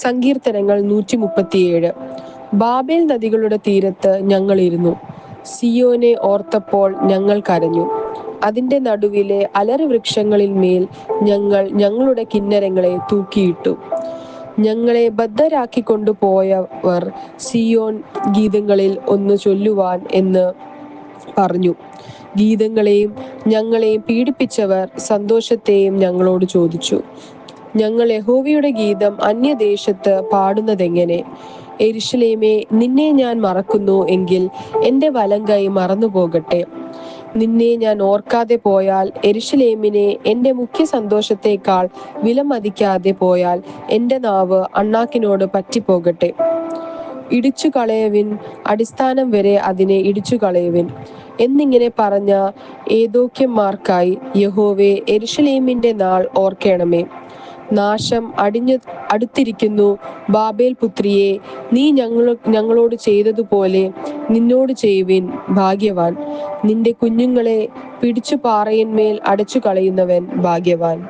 സങ്കീർത്തനങ്ങൾ 137. ബാബേൽ നദികളുടെ തീരത്ത് ഞങ്ങളിരുന്നു. സിയോനെ ഓർത്തപ്പോൾ ഞങ്ങൾ കരഞ്ഞു. അതിന്റെ നടുവിലെ അലറിവൃക്ഷങ്ങളിൽ മേൽ ഞങ്ങൾ ഞങ്ങളുടെ കിന്നരങ്ങളെ തൂക്കിയിട്ടു. ഞങ്ങളെ ബദ്ധരാക്കിക്കൊണ്ടുപോയവർ സിയോൻ ഗീതങ്ങളിൽ ഒന്ന് ചൊല്ലുവാൻ എന്ന് പറഞ്ഞു. ഗീതങ്ങളെയും ഞങ്ങളെയും പീഡിപ്പിച്ചവർ സന്തോഷത്തെയും ഞങ്ങളോട് ചോദിച്ചു. ഞങ്ങൾ യഹോവയുടെ ഗീതം അന്യദേശത്ത് പാടുന്നതെങ്ങനെ? യെരൂശലേമേ, നിന്നെ ഞാൻ മറക്കുന്നു എങ്കിൽ എൻ്റെ വലങ്കൈ മറന്നുപോകട്ടെ. നിന്നെ ഞാൻ ഓർക്കാതെ പോയാൽ, യെരൂശലേമിനെ എൻ്റെ മുഖ്യ സന്തോഷത്തെക്കാൾ വിലമതിക്കാതെ പോയാൽ എൻ്റെ നാവ് അണ്ണാക്കിനോട് പറ്റിപ്പോകട്ടെ. ഇടിച്ചു കളയവിൻ, അടിസ്ഥാനം വരെ അതിനെ ഇടിച്ചു കളയവിൻ എന്നിങ്ങനെ പറഞ്ഞ ഏദോക്യന്മാർക്കായി യഹോവേ, യെരൂശലേമിന്റെ നാൾ ഓർക്കേണമേ. നാശം അടുത്തിരിക്കുന്നു. ബാബേൽ പുത്രിയെ, നീ ഞങ്ങളോട് ചെയ്തതുപോലെ നിന്നോട് ചെയ്യുവിൻ. ഭാഗ്യവാൻ. നിന്റെ കുഞ്ഞുങ്ങളെ പിടിച്ചു പാറയിന്മേൽ അടച്ചു കളയുന്നവൻ ഭാഗ്യവാൻ.